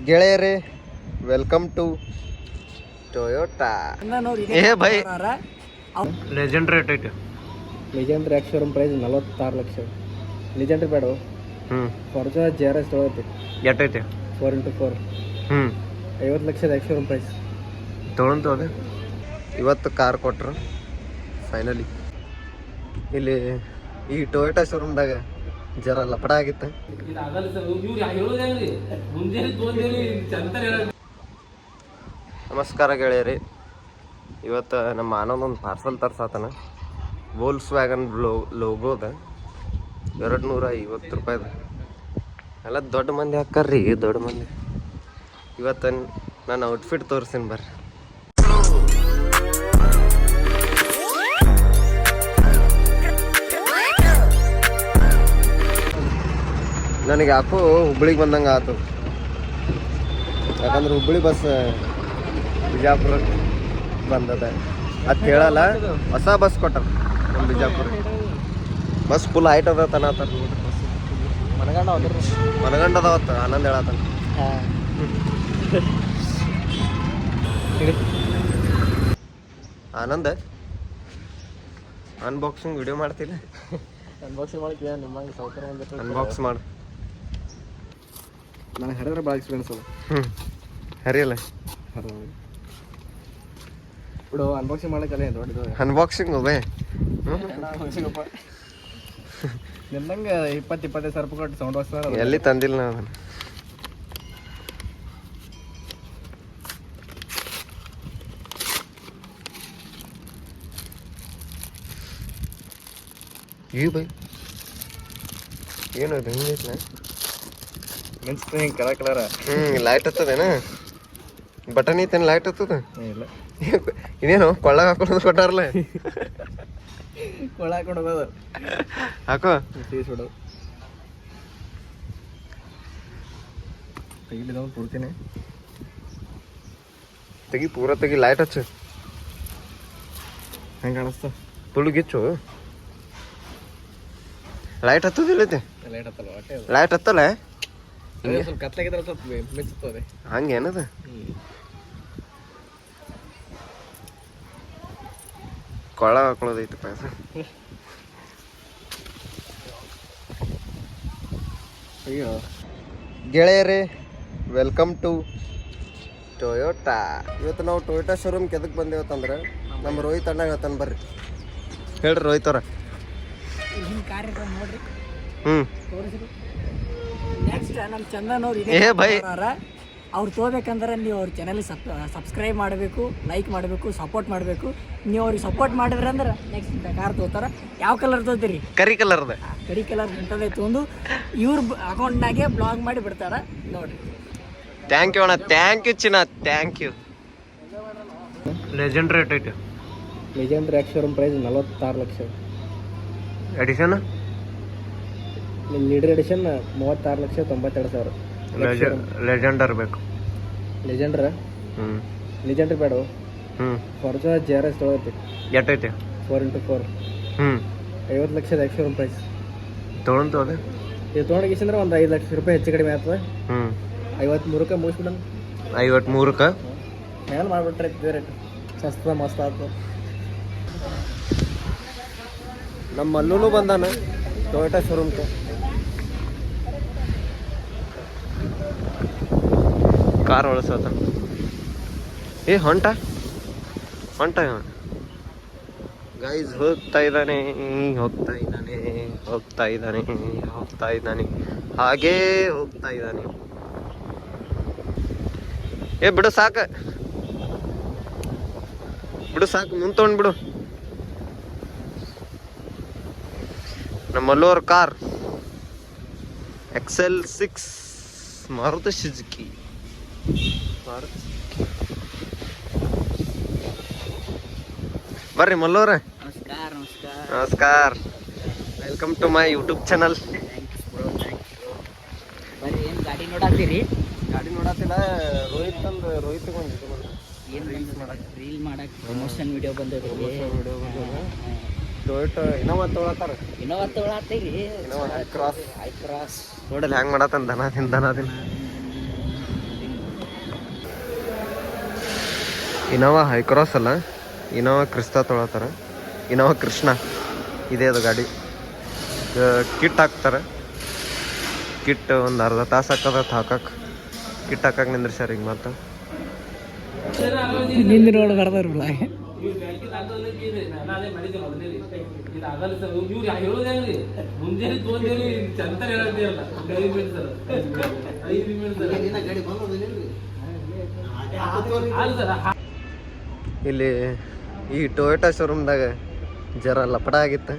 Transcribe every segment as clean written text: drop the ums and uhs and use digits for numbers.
ಗೆಳೆಯರೇ, welcome to Toyota. ಏ ಬೈ ಲೆಜೆಂಡ್ರಿ ರೇಟ್ ಐತೆ. Legendary ex showroom price 46 lakh. Legendary ಬೇಡ. ಫಾರ್ಚುನರ್ JRS ತೊಗೊಳತಿ. ಎಷ್ಟೈತೆ? 4x4. 50 ಲಕ್ಷದ ಎಕ್ಸ್ ಶೋರೂಮ್ ಪ್ರೈಸ್ ತೊಗೊಂಡು ಅದೇ ಇವತ್ತು ಕಾರ್ ಕೊಟ್ರು ಫೈನಲಿ. ಇಲ್ಲಿ ಈ ಟೊಯೋಟಾ ಶೋರೂಮ್ದಾಗ ಜರ ಲಪಡ ಆಗಿತ್ತು. ನಮಸ್ಕಾರ ಗೆಳೆಯರಿ. ಇವತ್ತು ನಮ್ಮ ಆನಂದೊಂದು ಪಾರ್ಸಲ್ ತರ್ಸಾತನ. ವೋಲ್ಸ್ ವ್ಯಾಗನ್ ಲೋಗೋದ 250 ರೂಪಾಯಿದ. ಎಲ್ಲ ದೊಡ್ಡ ಮಂದಿ ಹಾಕ್ಕಾರ್ರಿ, ದೊಡ್ಡ ಮಂದಿ. ಇವತ್ತು ನಾನು ಔಟ್ಫಿಟ್ ತೋರಿಸ್ತೀನಿ ಬರ್ರಿ. ನನಗೆ ಯಾಕೋ ಹುಬ್ಳಿಗೆ ಬಂದಂಗೆ ಆಯ್ತು. ಯಾಕಂದ್ರೆ ಹುಬ್ಳಿ ಬಸ್ ಬಿಜಾಪುರಕ್ಕೆ ಬಂದದ ಅದು ಹೇಳಲ್ಲ. ಹೊಸ ಬಸ್ ಕೊಟ್ಟಾರ ನಮ್ಮ ಬಿಜಾಪುರ. ಬಸ್ ಫುಲ್ ಹೈಟ್ ಅದ ತನತಾರ. ಮನಗಂಡ ಅದಾವತ್ತ ಆನಂದ್ ಹೇಳತ್ತಾನ. ಆನಂದ ಅನ್ಬಾಕ್ಸಿಂಗ್ ವಿಡಿಯೋ ಮಾಡ್ತಿಲ್ಲ? ಅನ್ಬಾಕ್ಸಿಂಗ್ ಮಾಡ್ತೀವಿ. ನಿಮ್ಮಂಗೆ ಸೌಕರ್ಯ ಅನ್ಬಾಕ್ಸ್ ಮಾಡು. ನನಗೆ ಹರಿದ್ರೆ ಭಾಳ ಎಕ್ಸ್ಪೀರಿಯನ್ಸ್ ಅದ. ಹರಿಯಲ್ಲ ಬಿಡು, ಅನ್ಬಾಕ್ಸಿಂಗ್ ಮಾಡೋಕ್ಕಲ್ಲ ದೊಡ್ಡದು. ಅನ್ಬಾಕ್ಸಿಂಗ್ ಹೋಗೇ ನಿನ್ನಂಗೆ 20-25 ಸಾವಿರ ರೂಪಾಯಿ ಕೊಟ್ಟು ಸೌಂಡ್ ಬಾಕ್ಸ್ ಎಲ್ಲಿ ತಂದಿಲ್ಲ ನಾವು ಅದನ್ನು. ಈ ಬೈ ಏನು ಅದು ಹಿಂಗೈತ್ಲ? ಮೆನ್ಸ್ತ ಹಿಂಗೆ ಕಲರ್ ಲೈಟ್ ಹತ್ತದೇನ? ಬಟನ್ ಐತೇನು ಲೈಟ್ ಹತ್ತದ? ಇಲ್ಲ. ಇದೇನು ಕೊಳ್ಳಾಗ ಹಾಕೊಂಡು ಕೊಟ್ಟಾರಲ್ಲ? ಕೊಳ ಹಾಕೊಂಡು ಹಾಕೋ ತೀಸ್ಬಿಡೋದು. ತೆಗಿಲಿದ ಪೂರ್ತಿನೇ ತೆಗಿ, ಪೂರ ತೆಗಿ. ಲೈಟ್ ಹಚ್ಚು. ಹೆಂಗೆ ಕಾಣಿಸ್ತ? ತುಳುಗಿಚ್ಚು. ಲೈಟ್ ಹತ್ತದಿಲ್ಲೈತೆ? ಲೈಟ್ ಹತ್ತಲ್ಲ, ಹೊಟ್ಟೆ ಲೈಟ್ ಹತ್ತಲ್ಲ? ಸ್ವಲ್ಪ ಕತ್ಲಾಗಿದ್ರೆ ಸ್ವಲ್ಪ ಮಿಚ್ಚುತ್ತದೆ. ಹಂಗೇನದ? ಕೊಳ ಹಾಕೊಳ್ಳೋದೈತಪ್ಪ. ಅಯ್ಯೋ ಗೆಳೆಯರೇ, ವೆಲ್ಕಮ್ ಟು ಟೊಯೋಟಾ. ಇವತ್ತು ನಾವು ಟೊಯೋಟಾ ಶೋರೂಮ್ಗೆ ಎದಕ್ಕೆ ಬಂದೇವತ್ತಂದ್ರೆ ನಮ್ಮ ರೋಹಿತ್ ಅಣ್ಣ ಹೇಳ್ತಾನೆ ಬರ್ರಿ. ಹೇಳ್ರಿ ರೋಹಿತ್ ಅವ್ರ. ನೋಡ್ರಿ ಹ್ಞೂ ನೆಕ್ಸ್ಟ್ ನಮ್ಮ ಚಂದನ್ ಅವ್ರು ಏ ಬೈ ಅವ್ರು ತಗೋಬೇಕಂದ್ರೆ ನೀವು ಅವ್ರ ಚಾನಲ್ ಸಬ್ಸ್ಕ್ರೈಬ್ ಮಾಡಬೇಕು, ಲೈಕ್ ಮಾಡಬೇಕು, ಸಪೋರ್ಟ್ ಮಾಡಬೇಕು. ನೀವು ಅವ್ರಿಗೆ ಸಪೋರ್ಟ್ ಮಾಡಿದ್ರೆ ಅಂದ್ರೆ ನೆಕ್ಸ್ಟ್ ಕಾರ್ ತಗೋತಾರೆ. ಯಾವ ಕಲರ್ ತಗೋತೀರಿ? ಕರಿ ಕಲರ್ದ. ಕರಿ ಕಲರ್ ಇಂಥದ್ದೇ ತೊಗೊಂಡು ಇವ್ರ ಅಕೌಂಟ್ನಾಗೆ ಬ್ಲಾಗ್ ಮಾಡಿ ಬಿಡ್ತಾರೆ ನೋಡ್ರಿ. ಥ್ಯಾಂಕ್ ಯು ಅಣ್ಣ, ಥ್ಯಾಂಕ್ ಯು ಚಿನ್ನ, ಥ್ಯಾಂಕ್ ಯು. ಲೆಜೆಂಡ್ ರೇಟ್ ಐತೆ. Legendary ex showroom price 46 lakh. Edition leader edition 36,92,000. Legender ಬೇಕು. ಲೆಜೆಂಡ್ರ? ಲೆಜೆಂಡ್ರಿ ಬೇಡ. ಫಾರ್ಚುನರ್ JRS ತೊಗೊಳತಿ. ಎಷ್ಟೈತೆ? 4x4. 50 ಲಕ್ಷದ ಎಕ್ಸ್ ಶೋರೂಮ್ ಪ್ರೈಸ್ ತೊಗೊಂಡು ಅದೇ ಇದು ತೊಗೊಂಡಿಗೆಸಂದ್ರೆ ಒಂದು 5 ಲಕ್ಷ ರೂಪಾಯಿ ಹೆಚ್ಚು ಕಡಿಮೆ ಆಗ್ತದೆ. 53ಕ್ಕೆ ಮುಗಿಸ್ಬಿಡೋಣ. 53ಕ್ಕೆ ಮೇಲೆ ಮಾಡಿಬಿಟ್ರೆ ರೇಟ್ ಸಸ್ತ ಮಸ್ತ್ ಆಗ್ತದೆ. ನಮ್ಮ ಮಲ್ಲೂ ಬಂದಾನ ಟೊಯೋಟಾ ಶೋರೂಮ್ಗೆ. ಕಾರ್ ಒಳಸೋತ. ಏ ಹೊಂಟ ಗೈಸ್, ಹೋಗ್ತಾ ಇದ್ದಾನೆ ಹಾಗೇ ಹೋಗ್ತಾ ಇದ್ದಾನೆ. ಏ ಬಿಡು ಸಾಕು ಮುಂದೆ ತೊಗೊಂಡ್ಬಿಡು. ನಮ್ಮ ಮಲ್ಲೋರ್ ಕಾರ್ XL6 ಮಾರುತಿ ಸುಜುಕಿ. ಬರ್ರಿ ಮಲ್ಲೋರ. ನಮಸ್ಕಾರ. Welcome to my YouTube channel. ಬರ್ರಿ. ಏನು ಗಾಡಿ ನೋಡಾಕ್ತೀರಿ? ಗಾಡಿ ನೋಡತ್ತಿಲ್ಲ. ರೋಹಿತ್ ಬಂದಿದ್ದು ರೀಲ್ ಮಾಡಕ್ಕೆ ಪ್ರಮೋಷನ್ ವಿಡಿಯೋ ಬಂದೈತಿ. ಟೊಯೋಟಾ ಇನ್ನೋವಾ ತೊಗೊಳತ್ತಾರ. ಇನ್ನೋವಾ ತೊಗೊಳತ್ತೀರಿ? ಕ್ರಾಸ್ ನೋಡಲ್ಲ ಹೆಂಗೆ ಮಾಡತ್ತಾನ. ದನ ತಿನ್ ಇನೋವಾ ಹೈಕ್ರಾಸ್ ಅಲ್ಲ, ಇನೋವಾ ಕ್ರಿಸ್ತಾ ತೊಗೊಳತ್ತಾರ. ಇನೋವಾ ಕೃಷ್ಣ ಇದೇ ಅದು ಗಾಡಿ. ಕಿಟ್ ಹಾಕ್ತಾರೆ. ಕಿಟ್ ಒಂದು ಅರ್ಧ ತಾಸು ಹಾಕದತ್ತು ಹಾಕಕ್ಕೆ. ಕಿಟ್ ಹಾಕಕ್ಕೆ ನಿಂದ್ರಿಸ್ಯಾರ ಈಗ ಮತ್ತೆ. ನಿಂದು ನೋಡಿ ಬರ್ದಾರಲ್ಲ ಇಲ್ಲಿ ಈ ಟೊಯೋಟಾ ಶೋರೂಮ್ದಾಗ ಜರ ಲಪಡ ಆಗಿತ್ತು.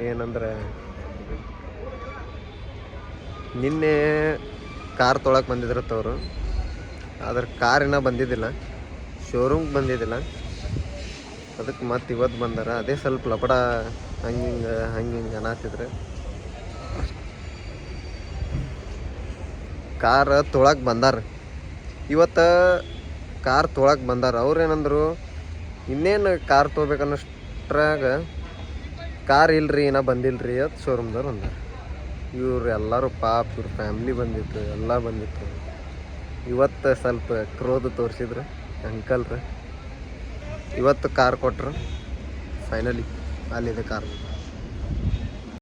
ಏನಂದ್ರೆ ನಿನ್ನೆ ಕಾರ್ ತೊಳಕ್ಕೆ ಬಂದಿದ್ರತ್ತ ಅವರು, ಆದ್ರೆ ಕಾರ್ ಇನ್ನೂ ಬಂದಿದ್ದಿಲ್ಲ, ಶೋರೂಮ್ಗೆ ಬಂದಿದ್ದಿಲ್ಲ. ಅದಕ್ಕೆ ಮತ್ತೆ ಇವತ್ತು ಬಂದಾರ. ಅದೇ ಸ್ವಲ್ಪ ಲಪಡ ಹಂಗಿಂಗೆ ಅನ್ನತ್ತಿದ್ರು. ಕಾರ್ ತೊಳಕ್ಕೆ ಬಂದಾರ ಇವತ್ತು. ಕಾರ್ ತೊಳಕ್ಕೆ ಬಂದಾರ. ಅವ್ರು ಏನಂದ್ರು, ಇನ್ನೇನು ಕಾರ್ ತೊಗೋಬೇಕನ್ನೋಷ್ಟ್ರಾಗ ಕಾರ್ ಇಲ್ರಿ ಇನ್ನೂ ಬಂದಿಲ್ರಿ ಅಂತ ಶೋರೂಮ್ದವ್ರು ಅಂದಾರ. ಇವ್ರು ಎಲ್ಲರೂ ಪಾಪ, ಇವ್ರ ಫ್ಯಾಮ್ಲಿ ಬಂದಿತ್ತು, ಎಲ್ಲ ಬಂದಿತ್ತು. ಇವತ್ತು ಸ್ವಲ್ಪ ಕ್ರೋಧ ತೋರಿಸಿದ್ರು ಅಂಕಲ್ರು. ಇವತ್ತು ಕಾರ್ ಕೊಟ್ರು. ಫೈನಲಿ ಅಲ್ಲಿದೆ ಕಾರ್.